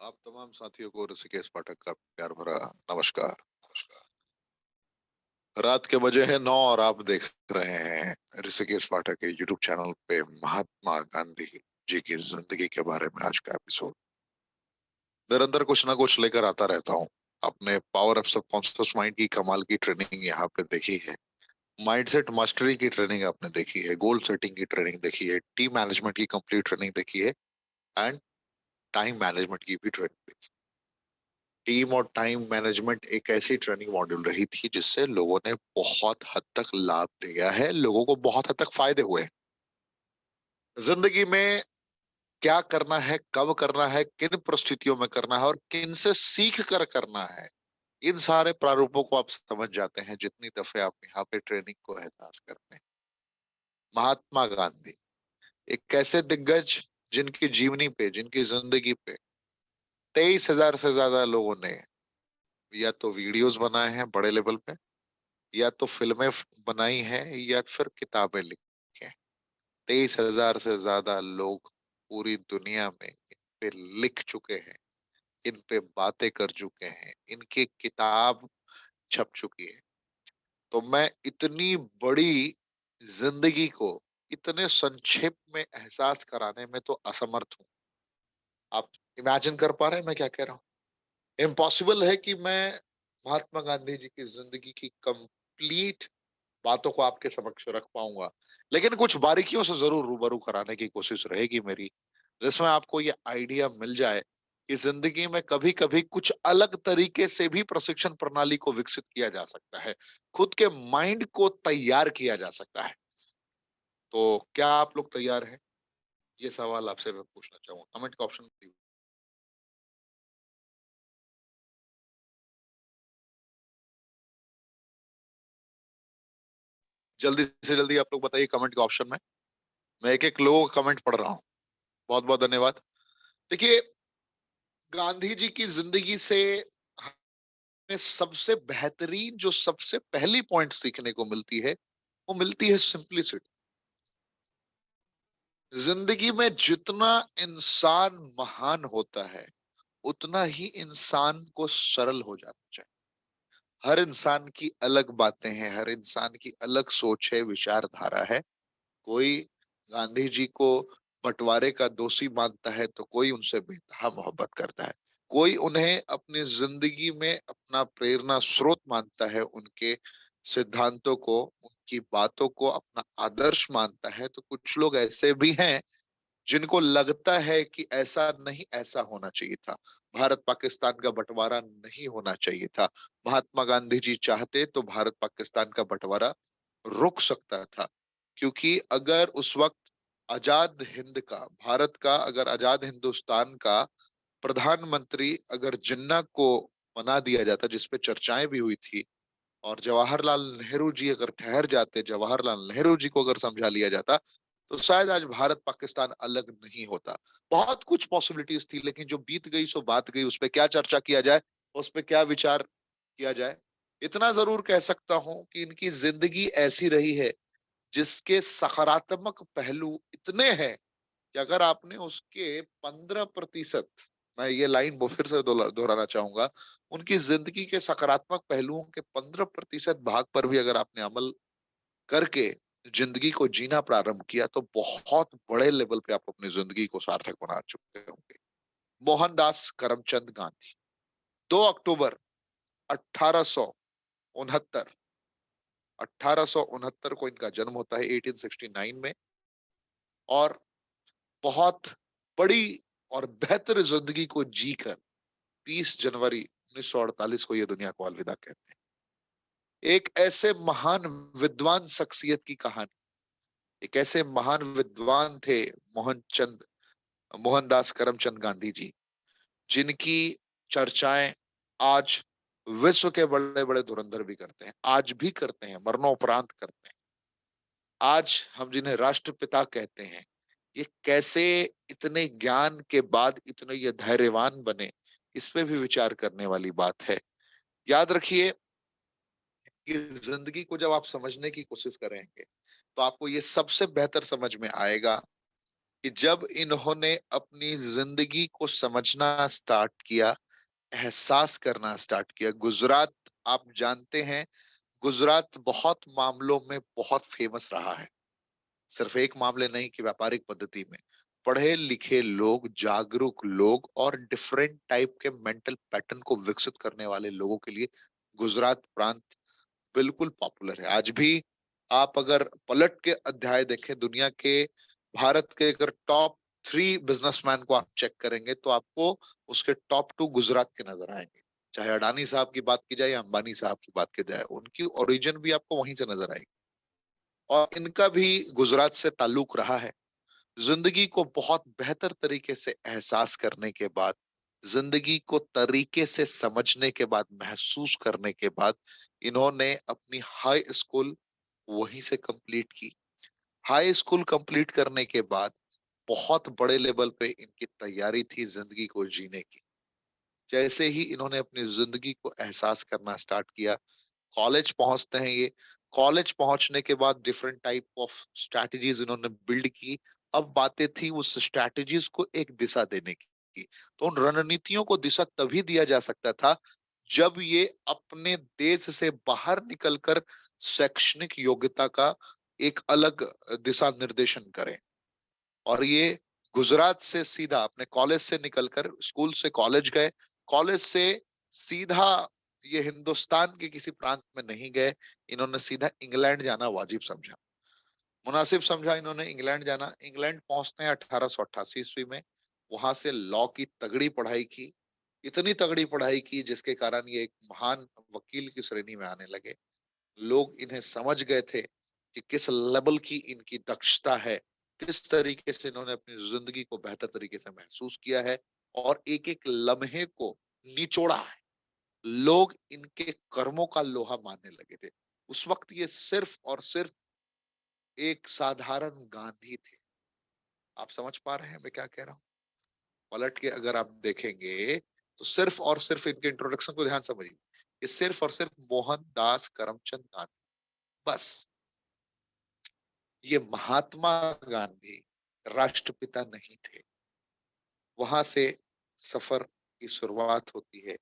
आप तमाम साथियों को ऋषिकेश पाठक का प्यार भरा नमस्कार। रात के बजे हैं 9 और आप देख रहे हैं ऋषिकेश पाठक के यूट्यूब चैनल पे महात्मा गांधी जी की जिंदगी के बारे में आज का एपिसोड। निरंतर कुछ ना कुछ लेकर आता रहता हूँ। आपने पावर ऑफ सबकॉन्शियस माइंड की कमाल की ट्रेनिंग यहाँ पे देखी है। माइंडसेट मास्टरी की ट्रेनिंग आपने देखी है, गोल सेटिंग की ट्रेनिंग देखी है, टीम मैनेजमेंट की कंप्लीट ट्रेनिंग देखी है एंड टाइम मैनेजमेंट की भी ट्रेनिंग। टीम और टाइम मैनेजमेंट एक ऐसी ट्रेनिंग मॉड्यूल रही थी जिससे लोगों ने बहुत हद तक लाभ लिया है, लोगों को बहुत हद तक फायदे हुए हैं। जिंदगी में क्या करना है, कब करना है, किन परिस्थितियों में करना है और किन से सीख कर करना है, इन सारे प्रारूपों को आप समझ जाते हैं जितनी दफे आप यहाँ पे ट्रेनिंग को एहसास करते हैं। महात्मा गांधी एक ऐसे दिग्गज जिनकी जीवनी पे, जिनकी जिंदगी पे 23,000 से ज्यादा लोगों ने या तो वीडियोस बनाए हैं बड़े लेवल पे, या तो फिल्में बनाई हैं, या फिर किताबें लिखी हैं। 23,000 से ज्यादा लोग पूरी दुनिया में इन पे लिख चुके हैं, इन पे बातें कर चुके हैं, इनकी किताब छप चुकी है। तो मैं इतनी बड़ी जिंदगी को इतने संक्षेप में एहसास कराने में तो असमर्थ हूँ। आप इमेजिन कर पा रहे हैं मैं क्या कह रहा हूँ? इम्पॉसिबल है कि मैं महात्मा गांधी जी की जिंदगी की कंप्लीट बातों को आपके समक्ष रख पाऊंगा, लेकिन कुछ बारीकियों से जरूर रूबरू कराने की कोशिश रहेगी मेरी, जिसमें आपको ये आइडिया मिल जाए कि जिंदगी में कभी कभी कुछ अलग तरीके से भी प्रशिक्षण प्रणाली को विकसित किया जा सकता है, खुद के माइंड को तैयार किया जा सकता है। तो क्या आप लोग तैयार हैं? ये सवाल आपसे मैं पूछना चाहूंगा, कमेंट का ऑप्शन। जल्दी से जल्दी आप लोग बताइए कमेंट के ऑप्शन में। मैं एक एक लोगों का कमेंट पढ़ रहा हूँ। बहुत बहुत धन्यवाद। देखिए, गांधी जी की जिंदगी से हमें सबसे बेहतरीन जो सबसे पहली पॉइंट सीखने को मिलती है, वो मिलती है सिंप्लिसिटी। जिंदगी में जितना इंसान महान होता है, उतना ही इंसान को सरल हो जाना चाहिए। हर इंसान की अलग बातें हैं, हर इंसान की अलग सोच है, विचारधारा है। कोई गांधी जी को बंटवारे का दोषी मानता है तो कोई उनसे बेतहा मोहब्बत करता है। कोई उन्हें अपनी जिंदगी में अपना प्रेरणा स्रोत मानता है, उनके सिद्धांतों को, उनकी बातों को अपना आदर्श मानता है। तो कुछ लोग ऐसे भी हैं जिनको लगता है कि ऐसा नहीं, ऐसा होना चाहिए था, भारत पाकिस्तान का बंटवारा नहीं होना चाहिए था। महात्मा गांधी जी चाहते तो भारत पाकिस्तान का बंटवारा रुक सकता था, क्योंकि अगर उस वक्त आजाद हिंद का, भारत का, अगर आजाद हिंदुस्तान का प्रधानमंत्री अगर जिन्ना को बना दिया जाता, जिसपे चर्चाएं भी हुई थी, और जवाहरलाल नेहरू जी अगर ठहर जाते, जवाहरलाल नेहरू जी को अगर समझा लिया जाता, तो शायद आज भारत पाकिस्तान अलग नहीं होता। बहुत कुछ पॉसिबिलिटीज थी, लेकिन जो बीत गई सो बात गई, उस पर क्या चर्चा किया जाए, उस पर क्या विचार किया जाए। इतना जरूर कह सकता हूं कि इनकी जिंदगी ऐसी रही है जिसके सकारात्मक पहलू इतने हैं कि अगर आपने उसके 15%, मैं ये लाइन फिर से दोहराना चाहूंगा, उनकी जिंदगी के सकारात्मक पहलुओं के 15% भाग पर भी अगर आपने अमल करके जिंदगी को जीना प्रारंभ किया, तो बहुत बड़े लेवल पे आप अपनी जिंदगी को सार्थक बना चुके होंगे। मोहनदास करमचंद गांधी, 2 अक्टूबर 1869, 1869 को इनका जन्म होता है, 1869 में। और बहुत बड़ी और बेहतर जिंदगी को जीकर 30 जनवरी 1948 को ये दुनिया को अलविदा कहते हैं। एक ऐसे महान विद्वान शख्सियत की कहानी, एक ऐसे महान विद्वान थे मोहनचंद मोहनदास करमचंद गांधी जी, जिनकी चर्चाएं आज विश्व के बड़े बड़े धुरंधर भी करते हैं, आज भी करते हैं, मरणोपरांत करते हैं। आज हम जिन्हें राष्ट्रपिता कहते हैं, ये कैसे इतने ज्ञान के बाद इतने ये धैर्यवान बने, इस पे भी विचार करने वाली बात है। याद रखिए कि जिंदगी को जब आप समझने की कोशिश करेंगे, तो आपको ये सबसे बेहतर समझ में आएगा कि जब इन्होंने अपनी जिंदगी को समझना स्टार्ट किया, एहसास करना स्टार्ट किया। गुजरात, आप जानते हैं, गुजरात बहुत मामलों में बहुत फेमस रहा है। सिर्फ एक मामले नहीं कि व्यापारिक पद्धति में, पढ़े लिखे लोग, जागरूक लोग और डिफरेंट टाइप के मेंटल पैटर्न को विकसित करने वाले लोगों के लिए गुजरात प्रांत बिल्कुल पॉपुलर है। आज भी आप अगर पलट के अध्याय देखें दुनिया के, भारत के अगर टॉप 3 बिजनेसमैन को आप चेक करेंगे तो आपको उसके टॉप 2 गुजरात के नजर आएंगे। चाहे अडानी साहब की बात की जाए या अंबानी साहब की बात की जाए, उनकी ओरिजिन भी आपको वहीं से नजर आएगी और इनका भी गुजरात से ताल्लुक रहा है। जिंदगी को बहुत बेहतर तरीके से एहसास करने के बाद, जिंदगी को तरीके से समझने के बाद, महसूस करने के बाद, इन्होंने अपनी हाई स्कूल वहीं से कंप्लीट की। हाई स्कूल कंप्लीट करने के बाद बहुत बड़े लेवल पे इनकी तैयारी थी जिंदगी को जीने की। जैसे ही इन्होंने अपनी जिंदगी को एहसास करना स्टार्ट किया, कॉलेज पहुंचते हैं ये। कॉलेज पहुंचने के बाद डिफरेंट टाइप ऑफ स्ट्रैटेजीज इन्होंने बिल्ड की। अब बातें थी उस स्ट्रैटेजीज को एक दिशा देने की। तो उन रणनीतियों को दिशा तभी दिया जा सकता था जब ये अपने देश से बाहर निकलकर शैक्षणिक योग्यता का एक अलग दिशा निर्देशन करें। और ये गुजरात से सीधा अपने कॉलेज से निकलकर स्कूल से कॉलेज गए, कॉलेज से सीधा ये हिंदुस्तान के किसी प्रांत में नहीं गए, इन्होंने सीधा इंग्लैंड जाना वाजिब समझा, मुनासिब समझा इन्होंने इंग्लैंड जाना। इंग्लैंड पहुंचते हैं 1888 ईस्वी में। वहां से लॉ की तगड़ी पढ़ाई की, इतनी तगड़ी पढ़ाई की जिसके कारण ये एक महान वकील की श्रेणी में आने लगे। लोग इन्हें समझ गए थे कि किस लेवल की इनकी दक्षता है, किस तरीके से इन्होंने अपनी जिंदगी को बेहतर तरीके से महसूस किया है और एक एक लम्हे को निचोड़ा है। लोग इनके कर्मों का लोहा मानने लगे थे। उस वक्त ये सिर्फ और सिर्फ एक साधारण गांधी थे। आप समझ पा रहे हैं मैं क्या कह रहा हूँ? पलट के अगर आप देखेंगे तो सिर्फ और सिर्फ इनके इंट्रोडक्शन को ध्यान समझिए, ये सिर्फ और सिर्फ मोहनदास करमचंद गांधी, बस। ये महात्मा गांधी राष्ट्रपिता नहीं थे। वहां से सफर की शुरुआत होती है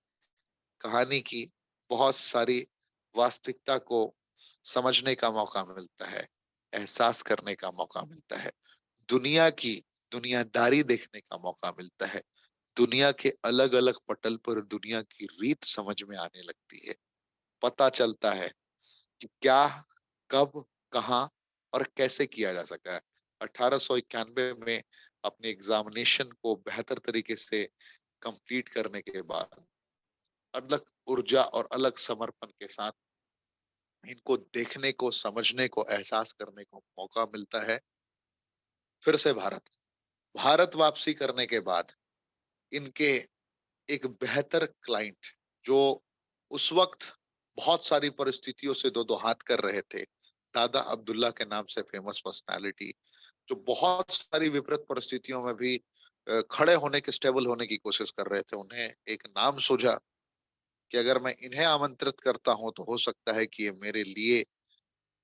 कहानी की। बहुत सारी वास्तविकता को समझने का मौका मिलता है, एहसास करने का मौका मिलता है, दुनिया की दुनियादारी देखने का मौका मिलता है। दुनिया के अलग अलग पटल पर दुनिया की रीत समझ में आने लगती है। पता चलता है कि क्या, कब, कहाँ और कैसे किया जा सकता है। 1891 में अपने एग्जामिनेशन को बेहतर तरीके से कंप्लीट करने के बाद अलग ऊर्जा और अलग समर्पण के साथ इनको देखने को, समझने को, एहसास करने को मौका मिलता है। फिर से भारत वापसी करने के बाद इनके एक बेहतर क्लाइंट, जो उस वक्त बहुत सारी परिस्थितियों से दो दो हाथ कर रहे थे, दादा अब्दुल्ला के नाम से फेमस पर्सनालिटी, जो बहुत सारी विपरीत परिस्थितियों में भी खड़े होने के, स्टेबल होने की कोशिश कर रहे थे, उन्हें एक नाम सूझा कि अगर मैं इन्हें आमंत्रित करता हूं तो हो सकता है कि ये मेरे लिए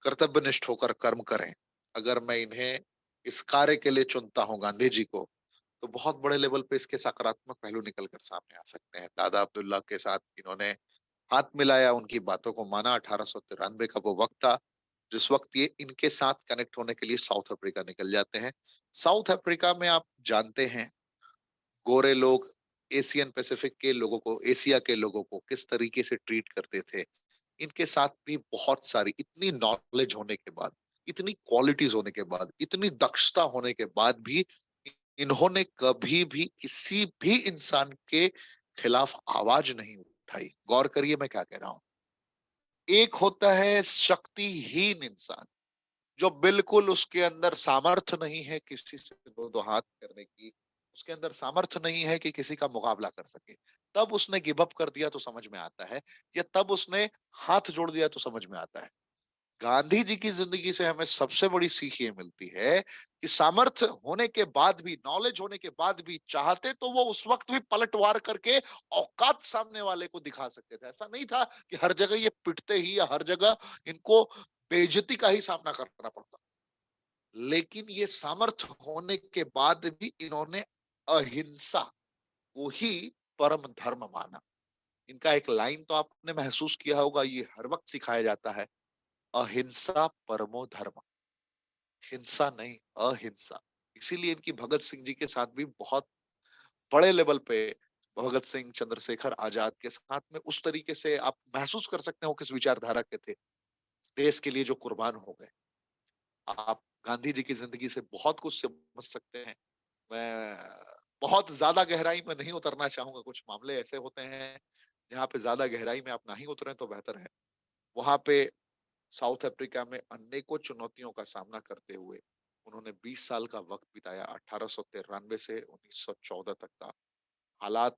कर्तव्यनिष्ठ होकर कर्म करें। अगर मैं इन्हें इस कार्य के लिए चुनता हूं, गांधी जी को, तो बहुत बड़े लेवल पे इसके सकारात्मक पहलू निकल कर सामने आ सकते हैं। दादा अब्दुल्ला के साथ इन्होंने हाथ मिलाया, उनकी बातों को माना। 1893 का वो वक्त था जिस वक्त ये इनके साथ कनेक्ट होने के लिए साउथ अफ्रीका निकल जाते हैं। साउथ अफ्रीका में आप जानते हैं गोरे लोग एशियन पैसिफिक के लोगों को, एशिया के लोगों को किस तरीके से ट्रीट करते थे। इनके साथ भी बहुत सारी, इतनी नॉलेज होने के बाद, इतनी क्वालिटीज होने के बाद, इतनी दक्षता होने के बाद भी इन्होंने कभी भी किसी भी इंसान के खिलाफ आवाज नहीं उठाई। गौर करिए मैं क्या कह रहा हूं। एक होता है शक्तिहीन इंसान, जो बिल्कुल उसके अंदर सामर्थ्य नहीं है किसी से दो दो हाथ करने की, उसके अंदर सामर्थ्य नहीं है कि किसी का मुकाबला कर सके। तब उसने गिव अप कर दिया तो समझ में आता है, या तब उसने हाथ जोड़ दिया तो समझ में आता है। गांधी जी की जिंदगी से हमें सबसे बड़ी सीख ये मिलती है कि सामर्थ्य होने के बाद भी, नॉलेज होने के बाद भी, चाहते तो वो उस वक्त भी पलटवार करके औकात सामने वाले को दिखा सकते थे। ऐसा नहीं था कि हर जगह ये पिटते ही या हर जगह इनको बेइज्जती का ही सामना करना पड़ता। लेकिन ये सामर्थ्य होने के बाद भी इन्होंने अहिंसा को ही परम धर्म माना। इनका एक लाइन तो आपने महसूस किया होगा, ये हर वक्त सिखाया जाता है, अहिंसा परमो धर्म। हिंसा नहीं, अहिंसा। इसीलिए इनकी भगत सिंह जी के साथ भी बहुत बड़े लेवल पे, भगत सिंह, चंद्रशेखर आजाद के साथ में उस तरीके से आप महसूस कर सकते हो किस विचारधारा के थे, देश के लिए जो कुर्बान हो गए। आप गांधी जी की जिंदगी से बहुत कुछ समझ सकते हैं। मैं बहुत ज्यादा गहराई में नहीं उतरना चाहूंगा, कुछ मामले ऐसे होते हैं जहाँ पे ज्यादा गहराई में आप नहीं उतरे तो बेहतर है। वहां पे साउथ अफ्रीका में अनेकों चुनौतियों का सामना करते हुए उन्होंने 20 साल का वक्त बिताया, 1893 से 1914 तक का। हालात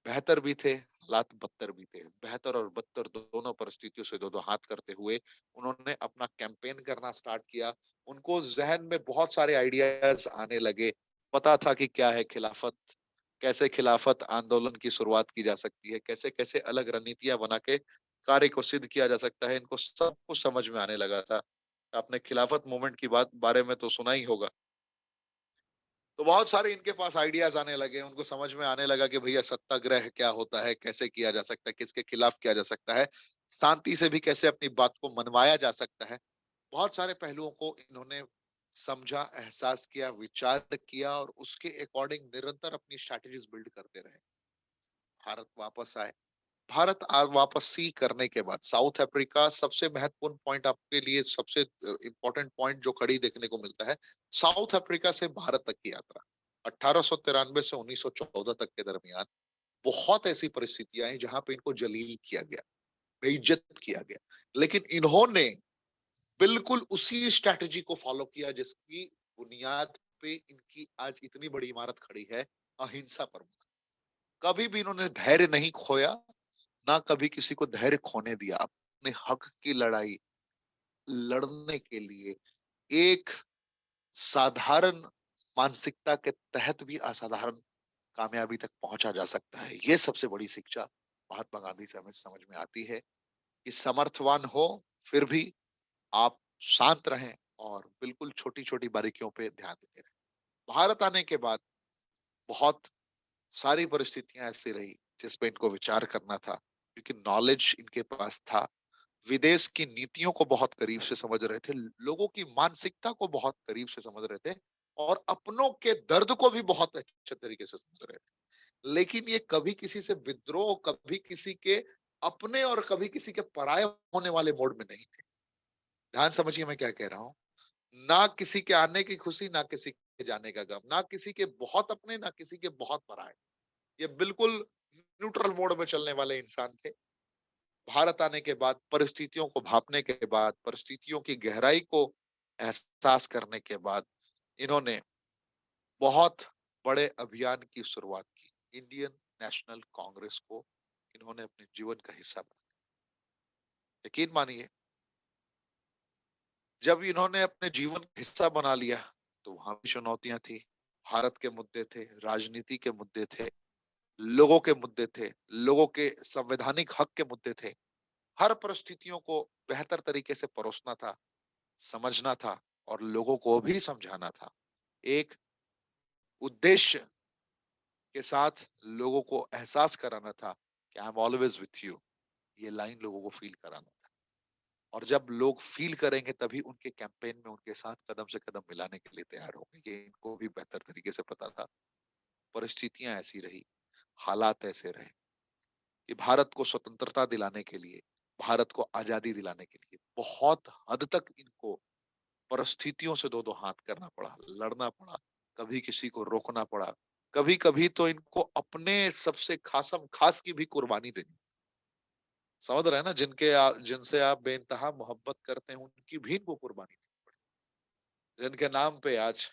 बेहतर भी थे, हालात बदतर भी थे। बेहतर और बदतर दोनों परिस्थितियों से दो दो हाथ करते हुए उन्होंने अपना कैंपेन करना स्टार्ट किया। उनको जहन में बहुत सारे आइडियाज आने लगे। पता था कि क्या है खिलाफत, कैसे खिलाफत आंदोलन की शुरुआत की जा सकती है, कैसे कैसे अलग रणनीतियां बना के कार्य को सिद्ध किया जा सकता है। इनको सब कुछ समझ में आने लगा था। आपने खिलाफत मूवमेंट की बात बारे में तो सुना ही होगा। तो बहुत सारे इनके पास आइडियाज आने लगे, उनको समझ में आने लगा कि भैया सत्याग्रह क्या होता है, कैसे किया जा सकता है, किसके खिलाफ किया जा सकता है, शांति से भी कैसे अपनी बात को मनवाया जा सकता है। बहुत सारे पहलुओं को इन्होंने समझा, एहसास किया, विचार किया और उसके अकॉर्डिंग निरंतर अपनी स्ट्रैटेजीज बिल्ड करते रहे। भारत वापस आए। भारत वापसी करने के बाद साउथ अफ्रीका सबसे महत्वपूर्ण पॉइंट आपके लिए, सबसे इंपॉर्टेंट पॉइंट जो कड़ी देखने को मिलता है, साउथ अफ्रीका से भारत तक की यात्रा 1893 से 1914 तक के दरमियान बहुत ऐसी परिस्थितियां आई जहां पे इनको जलील किया गया, बेइज्जत किया गया, लेकिन इन्होंने बिल्कुल उसी स्ट्रैटेजी को फॉलो किया जिसकी बुनियाद पे इनकी आज इतनी बड़ी इमारत खड़ी है, अहिंसा पर। कभी भी इन्होंने धैर्य नहीं खोया, ना कभी किसी को धैर्य खोने दिया। अपने हक की लड़ाई लड़ने के लिए एक साधारण मानसिकता के तहत भी असाधारण कामयाबी तक पहुंचा जा सकता है। ये सबसे बड़ी शिक्षा महात्मा गांधी से हमें समझ में आती है कि समर्थवान हो फिर भी आप शांत रहें और बिल्कुल छोटी छोटी बारीकियों पे ध्यान देते रहें। भारत आने के बाद बहुत सारी परिस्थितियां ऐसी रही जिसपे इनको विचार करना था, क्योंकि नॉलेज इनके पास था। विदेश की नीतियों को बहुत करीब से समझ रहे थे, लोगों की मानसिकता को बहुत करीब से समझ रहे थे और अपनों के दर्द को भी बहुत अच्छे तरीके से समझ रहे थे। लेकिन ये कभी किसी से विद्रोह, कभी किसी के अपने और कभी किसी के पराये होने वाले मोड में नहीं थे। ध्यान समझिए मैं क्या कह रहा हूँ। ना किसी के आने की खुशी, ना किसी के जाने का गम, ना किसी के बहुत अपने, ना किसी के बहुत पराये। ये बिल्कुल न्यूट्रल मोड में चलने वाले इंसान थे। भारत आने के बाद, परिस्थितियों को भापने के बाद, परिस्थितियों की गहराई को एहसास करने के बाद इन्होंने बहुत बड़े अभियान की शुरुआत की। इंडियन नेशनल कांग्रेस को इन्होंने अपने जीवन का हिस्सा बना। यकीन मानिए, जब इन्होंने अपने जीवन का हिस्सा बना लिया तो वहां भी चुनौतियां थी। भारत के मुद्दे थे, राजनीति के मुद्दे थे, लोगों के मुद्दे थे, लोगों के संवैधानिक हक के मुद्दे थे। हर परिस्थितियों को बेहतर तरीके से परोसना था, समझना था और लोगों को भी समझाना था। एक उद्देश्य के साथ लोगों को एहसास कराना था कि I am always with you. ये लाइन लोगों को फील कराना था। और जब लोग फील करेंगे तभी उनके कैंपेन में उनके साथ कदम से कदम मिलाने के लिए तैयार होंगे। ये इनको भी बेहतर तरीके से पता था। परिस्थितियां ऐसी रही, हालात ऐसे रहे कि भारत को स्वतंत्रता दिलाने के लिए, भारत को आजादी दिलाने के लिए बहुत हद तक इनको परिस्थितियों से दो दो हाथ करना पड़ा, लड़ना पड़ा, कभी किसी को रोकना पड़ा, कभी कभी तो इनको अपने सबसे खासम खास की भी कुर्बानी देनी। समझ रहे हैं ना, जिनसे आप बेइंतहा मोहब्बत करते हैं उनकी भी इनको कुर्बानी देनी पड़ी। जिनके नाम पे आज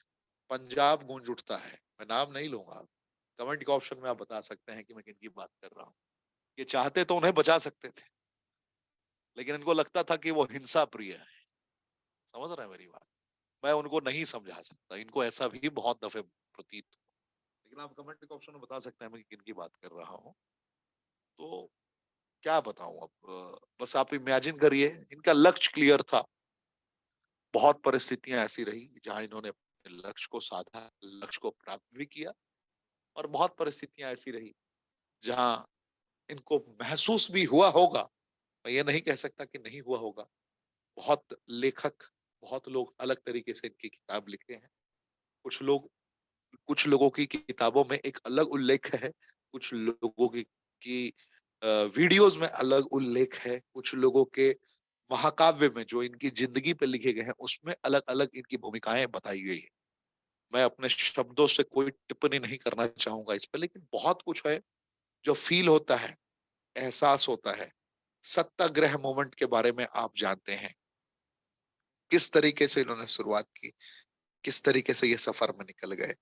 पंजाब गूंज उठता है, मैं नाम नहीं लूंगा, कमेंट के ऑप्शन में आप बता सकते हैं कि मैं किनकी बात कर रहा हूँ। ये चाहते तो उन्हें बचा सकते थे, लेकिन इनको लगता था कि वो हिंसा प्रिय है। समझ रहे हैं मेरी बात। मैं उनको नहीं समझा सकता, इनको ऐसा भी बहुत दफे प्रतीत हुआ। लेकिन आप कमेंट के ऑप्शन में बता सकते हैं मैं किन की बात कर रहा हूँ। तो क्या बताऊं अब, बस आप इमेजिन करिए, इनका लक्ष्य क्लियर था। बहुत परिस्थितियां ऐसी रही जहां इन्होंने अपने लक्ष्य को साधा, लक्ष्य को प्राप्त भी किया, और बहुत परिस्थितियां ऐसी रही जहां इनको महसूस भी हुआ होगा। मैं ये नहीं कह सकता कि नहीं हुआ होगा। बहुत लेखक, बहुत लोग अलग तरीके से इनकी किताब लिखे हैं। कुछ लोग, कुछ लोगों की किताबों में एक अलग उल्लेख है, कुछ लोगों की वीडियोस में अलग उल्लेख है, कुछ लोगों के महाकाव्य में जो इनकी जिंदगी पे लिखे गए हैं उसमें अलग अलग इनकी भूमिकाएं बताई गई है। मैं अपने शब्दों से कोई टिप्पणी नहीं करना चाहूंगा इस पे, लेकिन बहुत कुछ है जो फील होता है, एहसास होता है। सत्याग्रह मूवमेंट के बारे में आप जानते हैं, किस तरीके से इन्होंने शुरुआत की, किस तरीके से ये सफर में निकल गए,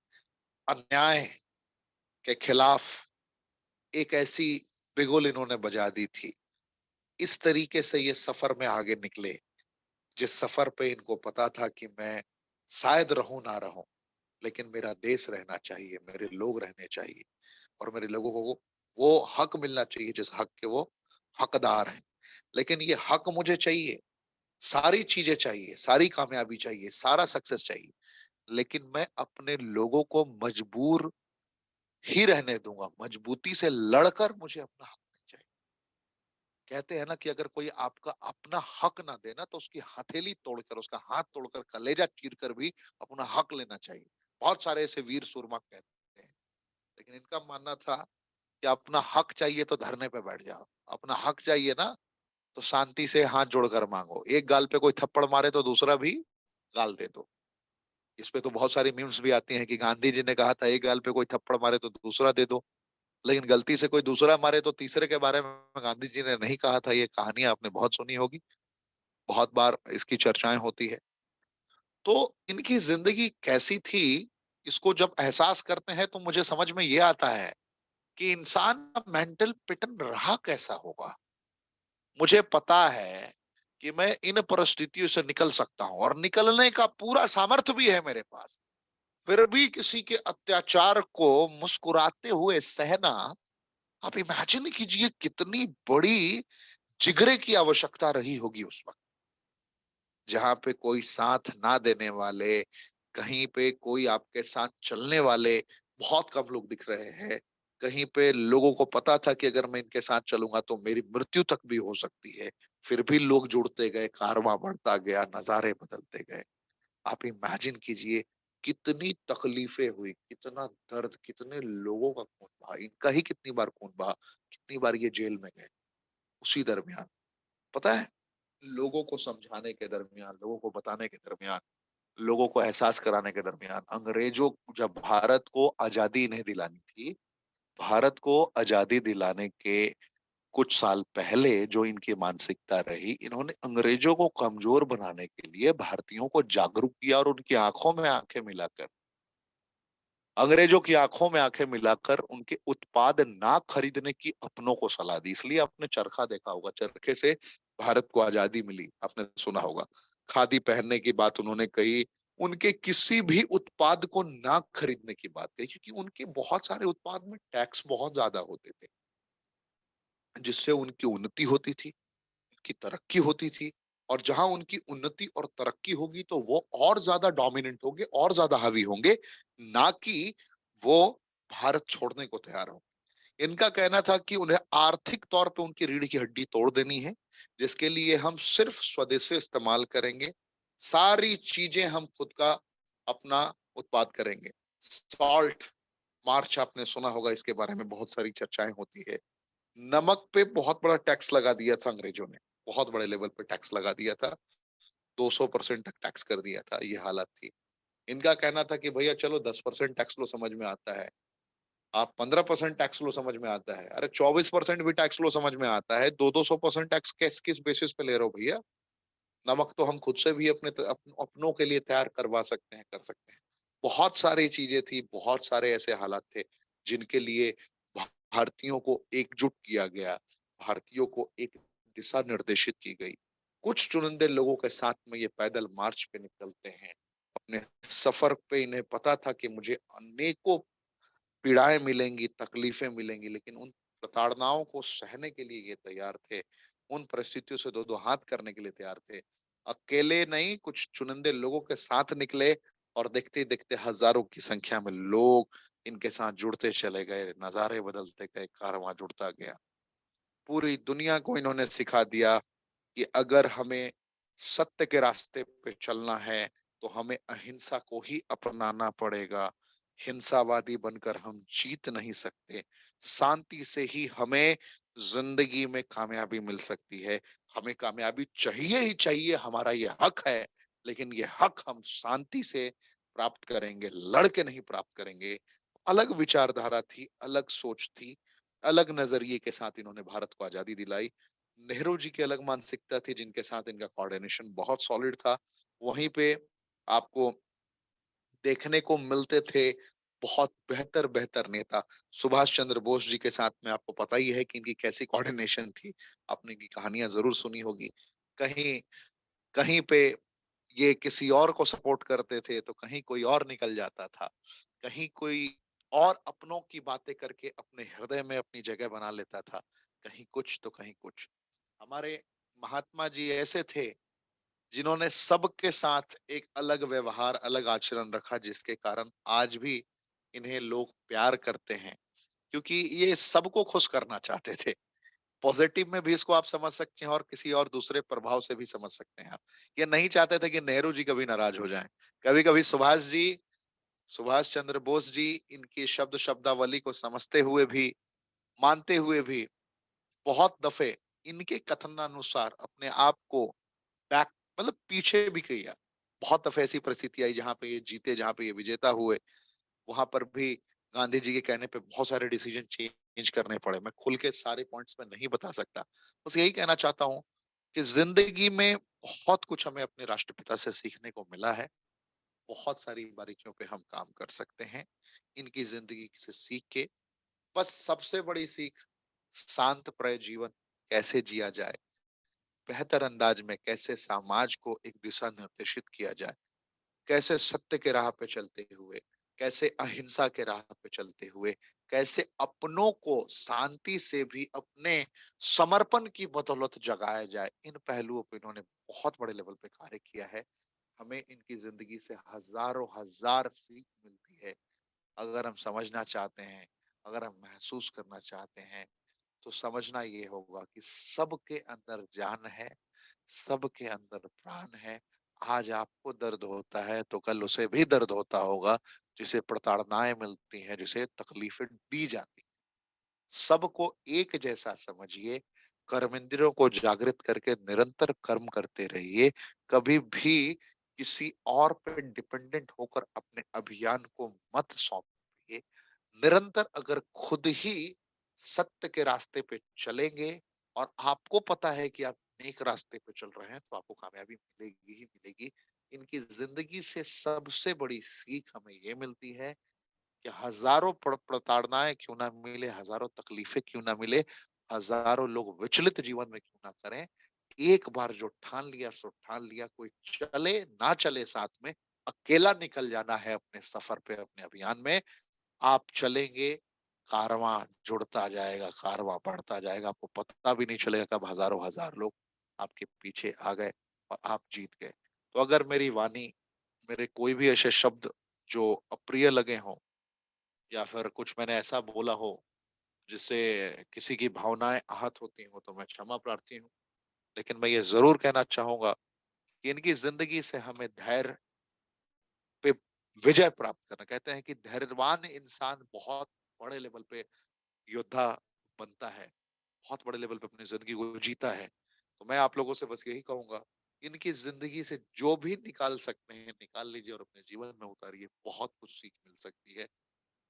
अन्याय के खिलाफ एक ऐसी बिगुल इन्होंने बजा दी थी। इस तरीके से ये सफर में आगे निकले, जिस सफर पे इनको पता था कि मैं शायद रहूं ना रहूं, लेकिन मेरा देश रहना चाहिए, मेरे लोग रहने चाहिए, और मेरे लोगों को वो हक मिलना चाहिए जिस हक के वो हकदार हैं। लेकिन ये हक मुझे चाहिए, सारी चीजें चाहिए, सारी कामयाबी चाहिए, सारा सक्सेस चाहिए, लेकिन मैं अपने लोगों को मजबूर ही रहने दूंगा, मजबूती से लड़कर मुझे अपना हक नहीं चाहिए। कहते हैं ना कि अगर कोई आपका अपना हक ना देना तो उसकी हथेली तोड़कर, उसका हाथ तोड़कर, कलेजा चीरकर भी अपना हक लेना चाहिए। बहुत सारे ऐसे वीर सूरमा कहते हैं, लेकिन इनका मानना था कि अपना हक चाहिए तो धरने पे बैठ जाओ, अपना हक चाहिए ना तो शांति से हाथ जोड़कर मांगो, एक गाल पे कोई थप्पड़ मारे तो दूसरा भी गाल दे दो। इस पे तो बहुत सारी मीम्स भी आती हैं कि गांधी जी ने कहा था एक गाल पे कोई थप्पड़ मारे तो दूसरा दे दो, लेकिन गलती से कोई दूसरा मारे तो तीसरे के बारे में गांधी जी ने नहीं कहा था। ये कहानियां आपने बहुत सुनी होगी, बहुत बार इसकी चर्चाएं होती है। तो इनकी जिंदगी कैसी थी, इसको जब एहसास करते हैं तो मुझे समझ में ये आता है कि इंसान का मेंटल पैटर्न रहा कैसा होगा। मुझे पता है कि मैं इन परिस्थितियों से निकल सकता हूं और निकलने का पूरा सामर्थ्य भी है मेरे पास, फिर भी किसी के अत्याचार को मुस्कुराते हुए सहना। आप इमेजिन कीजिए कितनी बड़ी जिगरे की आवश्यकता रही होगी उस वक्त, जहां पे कोई साथ ना देने वाले, कहीं पे कोई आपके साथ चलने वाले बहुत कम लोग दिख रहे हैं। कहीं पे लोगों को पता था कि अगर मैं इनके साथ चलूंगा तो मेरी मृत्यु तक भी हो सकती है, फिर भी लोग जुड़ते गए, कारवां बढ़ता गया, नजारे बदलते गए। आप इमेजिन कीजिए कितनी तकलीफें हुई, कितना दर्द, कितने लोगों का खून बहा, इनका ही कितनी बार खून बहा, कितनी बार ये जेल में गए। उसी दरमियान पता है, लोगों को समझाने के दरमियान, लोगों को बताने के दरमियान, लोगों को एहसास कराने के दरमियान, अंग्रेजों जब भारत को आजादी इन्हें दिलानी थी, भारत को आजादी दिलाने के कुछ साल पहले जो इनकी मानसिकता रही, इन्होंने अंग्रेजों को कमजोर बनाने के लिए भारतीयों को जागरूक किया और उनकी आंखों में आंखें मिलाकर, अंग्रेजों की आंखों में आंखें मिलाकर उनके उत्पाद ना खरीदने की अपनों को सलाह दी। इसलिए आपने चरखा देखा होगा, चरखे से भारत को आजादी मिली, आपने सुना होगा। खादी पहनने की बात उन्होंने कही, उनके किसी भी उत्पाद को ना खरीदने की बात कही, क्योंकि उनके बहुत सारे उत्पाद में टैक्स बहुत ज्यादा होते थे, जिससे उनकी उन्नति होती थी, की तरक्की होती थी। और जहां उनकी उन्नति और तरक्की होगी तो वो और ज्यादा डोमिनेंट होंगे, और ज्यादा हावी होंगे, ना कि वो भारत छोड़ने को तैयार हो। इनका कहना था कि उन्हें आर्थिक तौर पे उनकी रीढ़ की हड्डी तोड़ देनी है, जिसके लिए हम सिर्फ स्वदेशी इस्तेमाल करेंगे, सारी चीजें हम खुद का अपना उत्पाद करेंगे। सॉल्ट मार्च आपने सुना होगा, इसके बारे में बहुत सारी चर्चाएं होती है। नमक पे बहुत बड़ा टैक्स लगा दिया था अंग्रेजों ने, बहुत बड़े लेवल पे टैक्स लगा दिया था, 200% तक टैक्स कर दिया था, ये हालत थी। इनका कहना था कि भैया चलो 10% टैक्स लो, समझ में आता है। आप 15% टैक्स लो, समझ में आता है। अरे 24% भी टैक्स लो, समझ में आता है। 200-200% टैक्स किस किस बेसिस पे ले रहे हो भैया? नमक तो हम खुद से भी अपनों के लिए तैयार करवा सकते हैं, कर सकते हैं। बहुत सारी चीजें थी, बहुत सारे ऐसे हालात थे जिनके लिए भारतीयों को एकजुट किया गया, भारतीयों को एक दिशा निर्देशित की गई। कुछ चुनिंदे लोगों के साथ में ये पैदल मार्च पे निकलते हैं। अपने सफर पे इन्हें पता था कि मुझे अनेकों पीड़ाएं मिलेंगी, तकलीफें मिलेंगी, लेकिन उन प्रताड़नाओं को सहने के लिए ये तैयार थे। उन परिस्थितियों से दो दो हाथ करने के लिए तैयार थे। अकेले नहीं, कुछ चुनिंदे लोगों के साथ निकले और देखते ही देखते हजारों की संख्या में लोग इनके साथ जुड़ते चले गए, नजारे बदलते गए, कारवां जुड़ता गया। पूरी दुनिया को इन्होंने सिखा दिया कि अगर हमें सत्य के रास्ते पे चलना है तो हमें अहिंसा को ही अपनाना पड़ेगा। हिंसावादी बनकर हम जीत नहीं सकते। शांति से ही हमें जिंदगी में कामयाबी मिल सकती है। हमें कामयाबी चाहिए ही चाहिए, हमारा ये हक है, लेकिन ये हक हम शांति से प्राप्त करेंगे, लड़ के नहीं प्राप्त करेंगे। अलग विचारधारा थी, अलग सोच थी, अलग नजरिए के साथ इन्होंने भारत को आजादी दिलाई। नेहरू जी की अलग मानसिकता थी जिनके साथ इनका कोऑर्डिनेशन बहुत सॉलिड था। वहीं पे आपको देखने को मिलते थे बहुत बेहतर बेहतर नेता। सुभाष चंद्र बोस जी के साथ में आपको पता ही है कि इनकी कैसी कोऑर्डिनेशन थी। आपने इनकी कहानियां जरूर सुनी होगी। कहीं कहीं पे ये किसी और को सपोर्ट करते थे तो कहीं कोई और निकल जाता था, कहीं कोई और अपनों की बातें करके अपने हृदय में अपनी जगह बना लेता था, कहीं कुछ तो कहीं कुछ। हमारे महात्मा जी ऐसे थे जिन्होंने सबके साथ एक अलग व्यवहार, अलग आचरण रखा, जिसके कारण आज भी इन्हें लोग प्यार करते हैं, क्योंकि ये सबको खुश करना चाहते थे। पॉजिटिव में भी इसको आप समझ सकते हैं और किसी और दूसरे प्रभाव से भी समझ सकते हैं आप। ये नहीं चाहते थे कि नेहरू जी कभी नाराज हो जाएं। कभी कभी सुभाष चंद्र बोस जी इनकी शब्द शब्दावली को समझते हुए भी, मानते हुए भी, बहुत दफे इनके कथनानुसार अपने आप को बैक, मतलब पीछे भी किया। बहुत दफे ऐसी परिस्थिति आई जहां पे ये जीते, जहां पे ये विजेता हुए, वहां पर भी गांधी जी के कहने पे बहुत सारे डिसीजन चेंज करने पड़े। मैं खुल के सारे पॉइंट्स में नहीं बता सकता, बस यही कहना चाहता हूँ कि जिंदगी में बहुत कुछ हमें अपने राष्ट्रपिता से सीखने को मिला है। बहुत सारी बारीकियों पे हम काम कर सकते हैं इनकी जिंदगी से सीख के। बस सबसे बड़ी सीख, शांत प्रिय जीवन कैसे जिया जाए, बेहतर अंदाज में कैसे समाज को एक दिशा निर्देशित किया जाए, कैसे सत्य के राह पे चलते हुए, कैसे अहिंसा के राह पे चलते हुए, कैसे अपनों को शांति से भी अपने समर्पण की बदौलत जगाया जाए, इन पहलुओं पे इन्होंने बहुत बड़े लेवल पे कार्य किया है। हमें इनकी जिंदगी से हजारों हजार सीख मिलती है। अगर हम समझना चाहते हैं, अगर हम महसूस करना चाहते हैं, तो समझना ये होगा कि सबके अंदर जान है, सबके अंदर प्राण है। आज आपको दर्द होता है तो कल उसे भी दर्द होता होगा, जिसे प्रताड़नाएं मिलती हैं, जिसे तकलीफें दी जाती हैं। सबको एक जैसा समझिए, कर्मेंद्रियों को जागृत करके निरंतर कर्म करते रहिए। कभी भी किसी और पे डिपेंडेंट होकर अपने अभियान को मत सौंपिए। निरंतर अगर खुद ही सत्य के रास्ते पे चलेंगे और आपको पता है कि आप नेक रास्ते पे चल रहे हैं, तो आपको कामयाबी मिलेगी ही मिलेगी। इनकी जिंदगी से सबसे बड़ी सीख हमें ये मिलती है कि हजारों प्रताड़नाएं क्यों ना मिले, हजारों तकलीफें क्यों ना मिले, हजारों लोग विचलित जीवन में क्यों ना करें, एक बार जो ठान लिया सो ठान लिया। कोई चले ना चले साथ में, अकेला निकल जाना है अपने सफर पे, अपने अभियान में। आप चलेंगे, कारवां जुड़ता जाएगा, कारवां बढ़ता जाएगा, आपको पता भी नहीं चलेगा कब हजारों हजार लोग आपके पीछे आ गए और आप जीत गए। तो अगर मेरी वाणी, मेरे कोई भी ऐसे शब्द जो अप्रिय लगे हों, या फिर कुछ मैंने ऐसा बोला हो जिससे किसी की भावनाएं आहत होती हो, तो मैं क्षमा प्रार्थी हूँ। लेकिन मैं ये जरूर कहना चाहूंगा कि इनकी जिंदगी से हमें धैर्य पे विजय प्राप्त करना, कहते हैं कि धैर्यवान इंसान बहुत बड़े लेवल पे योद्धा बनता है, बहुत बड़े लेवल पे अपनी जिंदगी को जीता है। तो मैं आप लोगों से बस यही कहूंगा, इनकी जिंदगी से जो भी निकाल सकते हैं निकाल लीजिए और अपने जीवन में उतारिए, बहुत कुछ सीख मिल सकती है।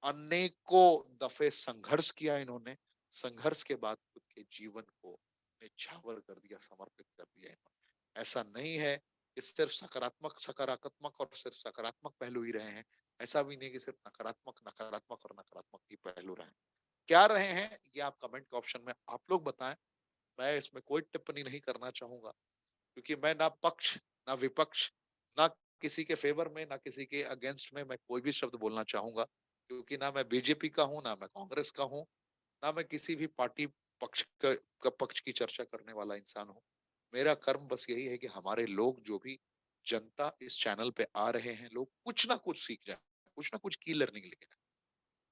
अनेकों दफे संघर्ष किया इन्होंने, संघर्ष के बाद खुद के जीवन को निछावर कर दिया, समर्पित कर दिया इन्होंने। ऐसा नहीं है कि सिर्फ सकारात्मक सकारात्मक और सिर्फ सकारात्मक पहलू ही रहे हैं। ऐसा भी नहीं कि सिर्फ नकारात्मक नकारात्मक और नकारात्मक ही पहलू रहे हैं। क्या रहे हैं ये आप कमेंट के ऑप्शन में आप लोग बताएं। मैं इसमें कोई टिप्पणी नहीं करना चाहूंगा, क्योंकि मैं ना पक्ष, ना विपक्ष, ना किसी के फेवर में, ना किसी के अगेंस्ट में मैं कोई भी शब्द बोलना चाहूंगा। क्योंकि ना मैं बीजेपी का हूं, ना मैं कांग्रेस का हूं, ना मैं किसी भी पार्टी पक्ष का पक्ष की चर्चा करने वाला इंसान हूं। मेरा कर्म बस यही है कि हमारे लोग जो भी जनता इस चैनल पे आ रहे हैं, लोग कुछ ना कुछ सीख जाए, कुछ ना कुछ की लर्निंग लेके जाए।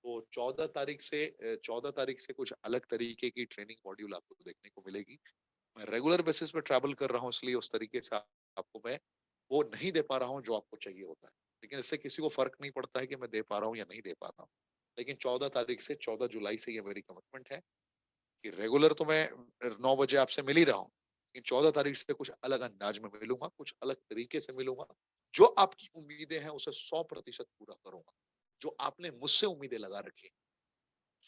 तो 14 तारीख से कुछ अलग तरीके की ट्रेनिंग मॉड्यूल आपको देखने को मिलेगी। मैं रेगुलर बेसिस पे ट्रैवल कर रहा हूँ, इसलिए उस तरीके से आपको मैं वो नहीं दे पा रहा हूँ जो आपको चाहिए होता है। लेकिन इससे किसी को फ़र्क नहीं पड़ता है कि मैं दे पा रहा हूँ या नहीं दे पा रहा हूँ। लेकिन 14 तारीख से 14 जुलाई से ये मेरी कमिटमेंट है कि रेगुलर तो मैं 9 बजे आपसे मिल ही रहा हूँ। लेकिन 14 तारीख से कुछ अलग अंदाज में मिलूँगा, कुछ अलग तरीके से मिलूँगा। जो आपकी उम्मीदें हैं उसे 100% पूरा करूँगा। जो आपने मुझसे उम्मीदें लगा रखी हैं।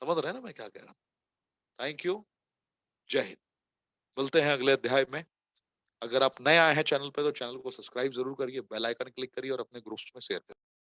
समझ रहे हैं ना मैं क्या कह रहा हूँ? Thank you. जय हिंद। मिलते हैं अगले अध्याय में। अगर आप नए आए हैं चैनल पे तो चैनल को सब्सक्राइब ज़रूर करिए, बेल आइकन क्लिक करिए और अपने ग्रुप्स में शेयर करिए।